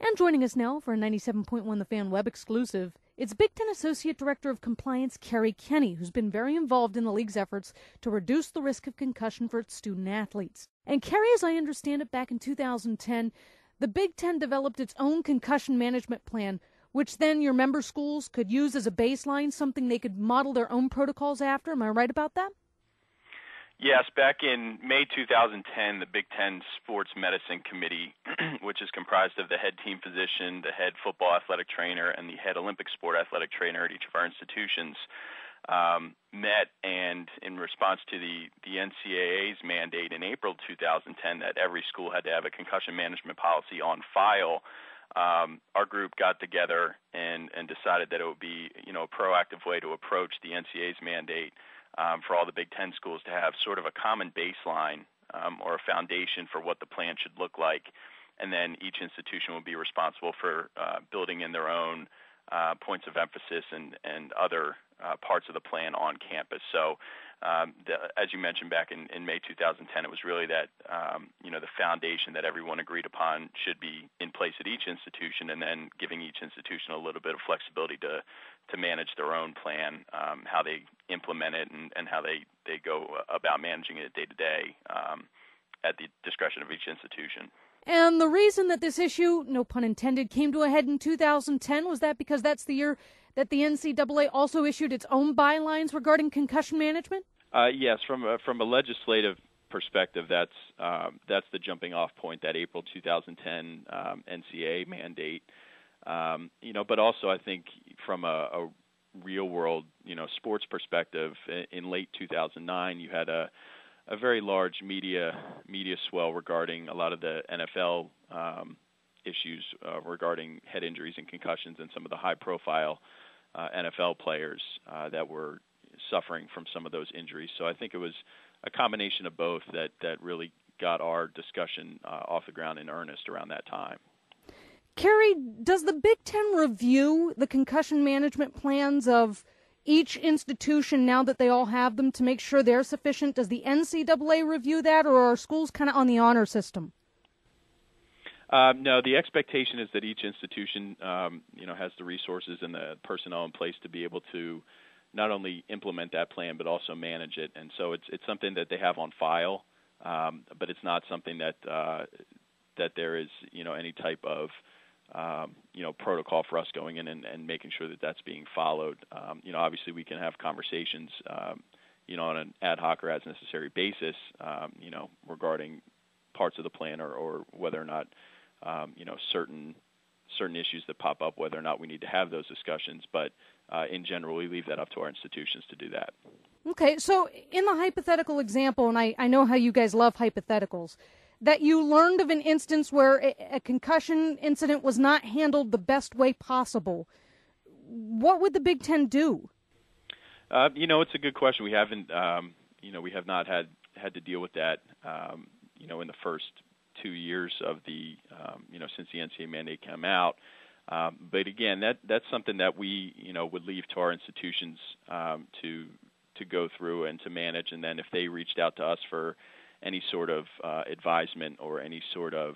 And joining us now for a 97.1 The Fan web exclusive, it's Big Ten Associate Director of Compliance Kerry Kenny, who's been very involved in the league's efforts to reduce the risk of concussion for its student athletes. And Kerry, as I understand it, back in 2010, the Big Ten developed its own concussion management plan, which then your member schools could use as a baseline, something they could model their own protocols after. Am I right about that? Yes, back in May 2010, the Big Ten Sports Medicine Committee, which is comprised of the head team physician, the head football athletic trainer, and the head Olympic sport athletic trainer at each of our institutions, met, and in response to the NCAA's mandate in April 2010 that every school had to have a concussion management policy on file, our group got together and decided that it would be, a proactive way to approach the NCAA's mandate for all the Big Ten schools to have sort of a common baseline or a foundation for what the plan should look like, and then each institution will be responsible for building in their own points of emphasis and other parts of the plan on campus. So, as you mentioned back in May 2010, it was really that, the foundation that everyone agreed upon should be in place at each institution, and then giving each institution a little bit of flexibility to manage their own plan, how they implement it, and how they go about managing it day to day at the discretion of each institution. And the reason that this issue, no pun intended, came to a head in 2010, was that because that's the year that the NCAA also issued its own bylines regarding concussion management? Yes, from a legislative perspective, that's the jumping off point, that April 2010 NCAA mandate. But also I think from a real world, sports perspective, in late 2009, you had a very large media swell regarding a lot of the NFL issues regarding head injuries and concussions, and some of the high-profile NFL players that were suffering from some of those injuries. So I think it was a combination of both that really got our discussion off the ground in earnest around that time. Kerry, does the Big Ten review the concussion management plans of each institution now that they all have them to make sure they're sufficient? Does the NCAA review that, or are schools kind of on the honor system? No, the expectation is that each institution, has the resources and the personnel in place to be able to not only implement that plan but also manage it. And so it's something that they have on file, but it's not something that there is, any type of protocol for us going in and making sure that that's being followed. Obviously we can have conversations, on an ad hoc or as necessary basis, regarding parts of the plan or whether or not, certain issues that pop up, whether or not we need to have those discussions. But in general, we leave that up to our institutions to do that. Okay, so in the hypothetical example, and I know how you guys love hypotheticals, that you learned of an instance where a concussion incident was not handled the best way possible, what would the Big Ten do? It's a good question. We haven't, we have not had to deal with that, in the first 2 years of the, since the NCAA mandate came out. But again, that's something that we, would leave to our institutions to go through and to manage. And then if they reached out to us for any sort of advisement or any sort of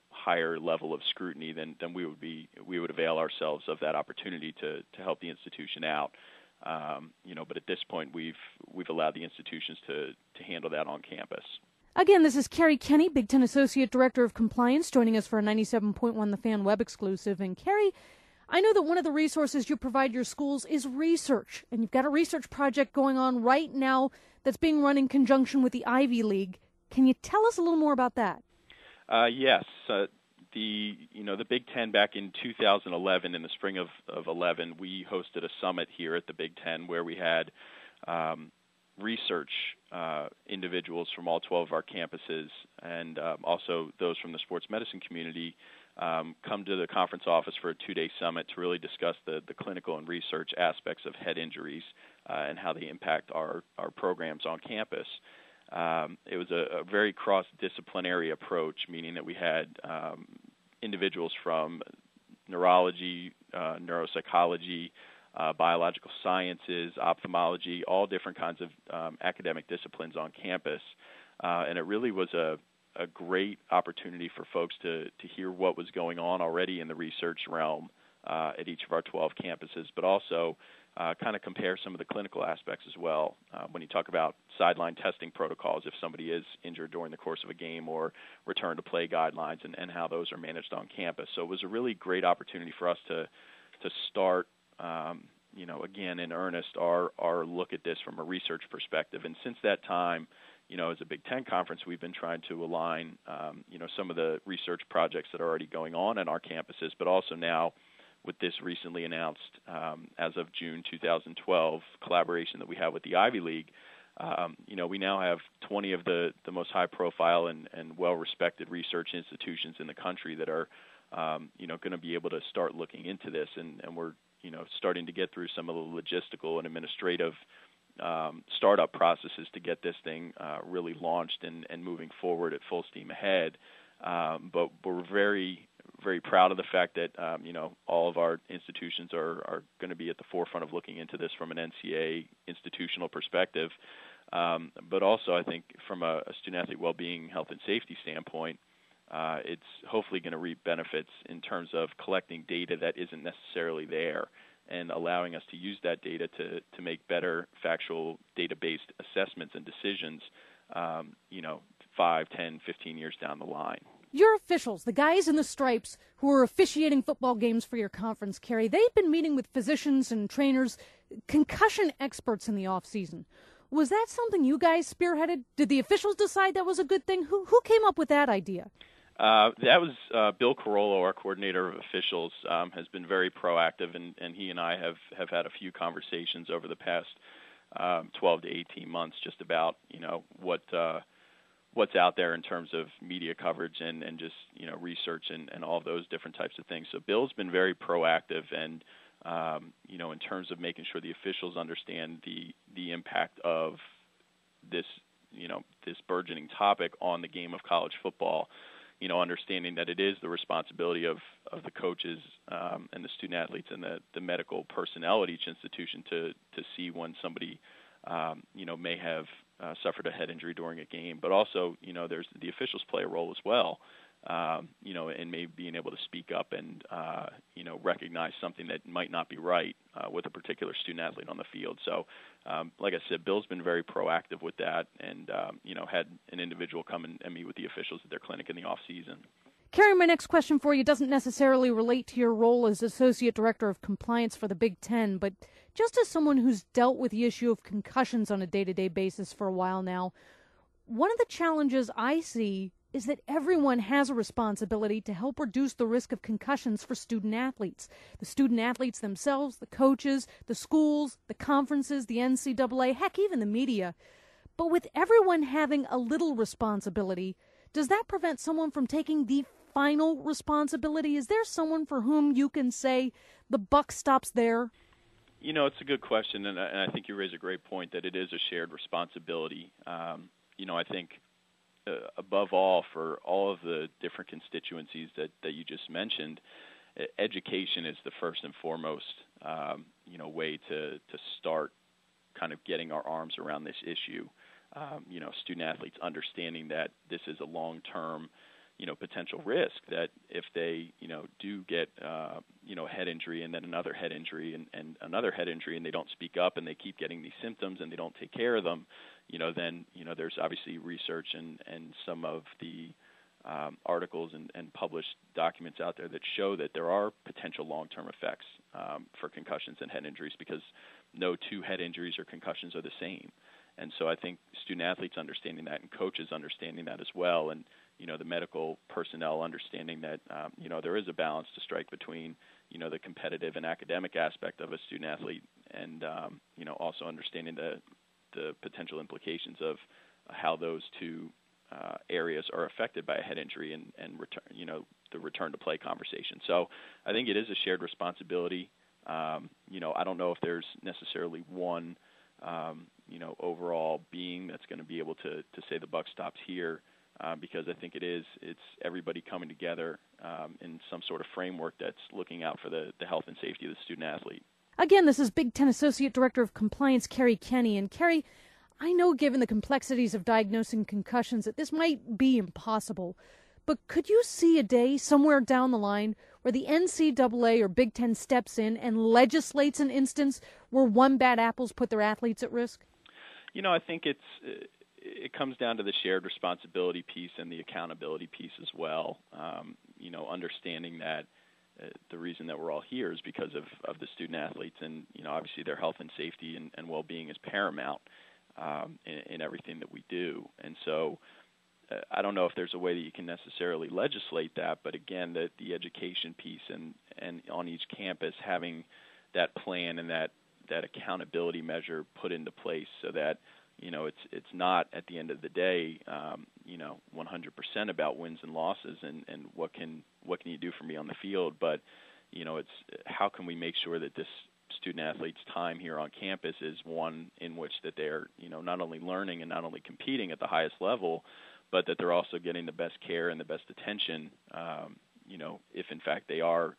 higher level of scrutiny, then we would avail ourselves of that opportunity to help the institution out. But at this point, we've allowed the institutions to handle that on campus. Again, this is Kerry Kenny, Big Ten Associate Director of Compliance, joining us for a 97.1 The Fan web exclusive. And Kerry, I know that one of the resources you provide your schools is research, and you've got a research project going on right now that's being run in conjunction with the Ivy League. Can you tell us a little more about that? Yes. The Big Ten back in 2011, in the spring of 11, we hosted a summit here at the Big Ten where we had research individuals from all 12 of our campuses and also those from the sports medicine community come to the conference office for a 2-day summit to really discuss the clinical and research aspects of head injuries and how they impact our programs on campus. It was a very cross-disciplinary approach, meaning that we had individuals from neurology, neuropsychology, biological sciences, ophthalmology, all different kinds of academic disciplines on campus. And it really was a a great opportunity for folks to hear what was going on already in the research realm at each of our 12 campuses, but also kind of compare some of the clinical aspects as well. When you talk about sideline testing protocols, if somebody is injured during the course of a game, or return to play guidelines and how those are managed on campus. So it was a really great opportunity for us to start, again, in earnest, our look at this from a research perspective. And since that time, as a Big Ten conference, we've been trying to align, some of the research projects that are already going on our campuses, but also now with this recently announced, as of June 2012, collaboration that we have with the Ivy League. We now have 20 of the most high-profile and well-respected research institutions in the country that are, going to be able to start looking into this, and we're, starting to get through some of the logistical and administrative startup processes to get this thing really launched and moving forward at full steam ahead. But we're very, very proud of the fact that, all of our institutions are going to be at the forefront of looking into this from an NCAA institutional perspective. But also, I think from a student-athlete well-being, health, and safety standpoint, it's hopefully going to reap benefits in terms of collecting data that isn't necessarily there and allowing us to use that data to make better factual data-based assessments and decisions, 5, 10, 15 years down the line. Your officials, the guys in the stripes who are officiating football games for your conference, Kerry, they've been meeting with physicians and trainers, concussion experts in the off-season. Was that something you guys spearheaded? Did the officials decide that was a good thing? Who came up with that idea? That was Bill Carollo, our coordinator of officials, has been very proactive, and he and I have had a few conversations over the past 12 to 18 months just about, what's out there in terms of media coverage and just, research and all of those different types of things. So Bill's been very proactive and, in terms of making sure the officials understand the impact of this, this burgeoning topic on the game of college football, understanding that it is the responsibility of the coaches and the student athletes and the medical personnel at each institution to see when somebody, may have suffered a head injury during a game. But also, there's the officials play a role as well, and maybe being able to speak up and, recognize something that might not be right with a particular student athlete on the field. So, like I said, Bill's been very proactive with that and, had an individual come and meet with the officials at their clinic in the off season. Kerry, my next question for you doesn't necessarily relate to your role as Associate Director of Compliance for the Big Ten, but just as someone who's dealt with the issue of concussions on a day-to-day basis for a while now, one of the challenges I see is that everyone has a responsibility to help reduce the risk of concussions for student athletes. The student athletes themselves, the coaches, the schools, the conferences, the NCAA, heck, even the media. But with everyone having a little responsibility, does that prevent someone from taking the final responsibility? Is there someone for whom you can say the buck stops there? It's a good question, and I think you raise a great point that it is a shared responsibility. I think above all, for all of the different constituencies that you just mentioned, education is the first and foremost, way to start kind of getting our arms around this issue. Student athletes understanding that this is a long-term, potential risk, that if they, do get, a head injury and then another head injury and another head injury and they don't speak up and they keep getting these symptoms and they don't take care of them, then, there's obviously research and some of the articles and published documents out there that show that there are potential long-term effects for concussions and head injuries, because no two head injuries or concussions are the same. And so I think student athletes understanding that and coaches understanding that as well, and the medical personnel understanding that there is a balance to strike between the competitive and academic aspect of a student athlete, and also understanding the potential implications of how those two areas are affected by a head injury and return, the return to play conversation. So I think it is a shared responsibility. I don't know if there's necessarily one overall being that's going to be able to say the buck stops here, because I think it's everybody coming together in some sort of framework that's looking out for the health and safety of the student athlete. Again, this is Big Ten Associate Director of Compliance, Kerry Kenny. And Kerry, I know given the complexities of diagnosing concussions that this might be impossible, but could you see a day somewhere down the line where the NCAA or Big Ten steps in and legislates an instance where one bad apple's put their athletes at risk? I think it comes down to the shared responsibility piece and the accountability piece as well. Understanding that the reason that we're all here is because of the student athletes, and obviously their health and safety and well-being is paramount in everything that we do. And so I don't know if there's a way that you can necessarily legislate that, but again, the education piece and on each campus having that plan and that accountability measure put into place so that it's not at the end of the day 100% about wins and losses and what can you do for me on the field, but it's how can we make sure that this student athlete's time here on campus is one in which that they're not only learning and not only competing at the highest level, but that they're also getting the best care and the best attention if in fact they are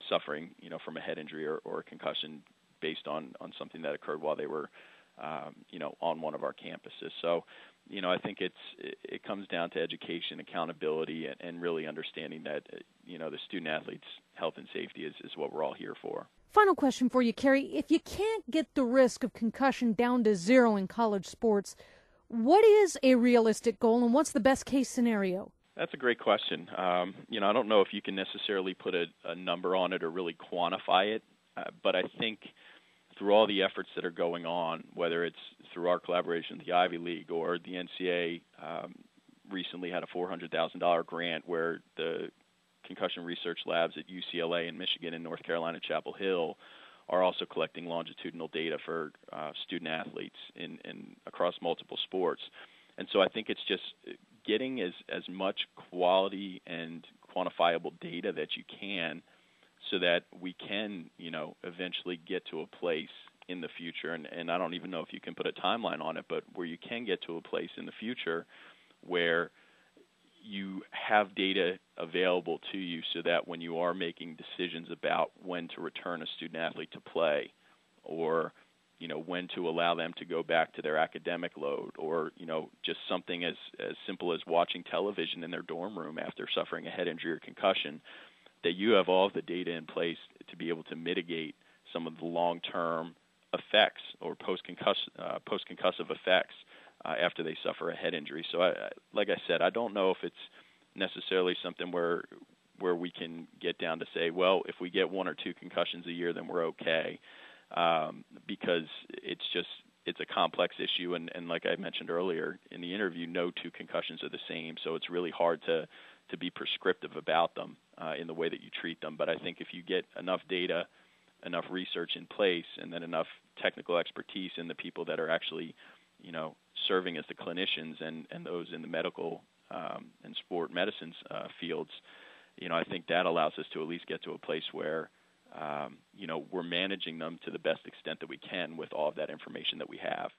suffering from a head injury or a concussion based on something that occurred while they were on one of our campuses. So I think it comes down to education, accountability, and really understanding that the student athlete's health and safety is what we're all here for. Final question for you, Kerry. If you can't get the risk of concussion down to zero in college sports, what is a realistic goal and what's the best case scenario? That's a great question. I don't know if you can necessarily put a number on it or really quantify it, but I think through all the efforts that are going on, whether it's through our collaboration with the Ivy League or the NCAA recently had a $400,000 grant where the concussion research labs at UCLA in Michigan and North Carolina Chapel Hill are also collecting longitudinal data for student athletes in across multiple sports. And so I think it's just getting as much quality and quantifiable data that you can so that we can, eventually get to a place in the future, and I don't even know if you can put a timeline on it, but where you can get to a place in the future where you have data available to you so that when you are making decisions about when to return a student athlete to play or, when to allow them to go back to their academic load or, just something as simple as watching television in their dorm room after suffering a head injury or concussion, that you have all of the data in place to be able to mitigate some of the long-term effects or post-concussive effects after they suffer a head injury. So, like I said, I don't know if it's necessarily something where we can get down to say, well, if we get 1 or 2 concussions a year, then we're okay, because it's a complex issue, and like I mentioned earlier in the interview, no 2 concussions are the same, so it's really hard to be prescriptive about them in the way that you treat them. But I think if you get enough data, enough research in place, and then enough technical expertise in the people that are actually, serving as the clinicians and those in the medical and sport medicine fields, I think that allows us to at least get to a place where, we're managing them to the best extent that we can with all of that information that we have.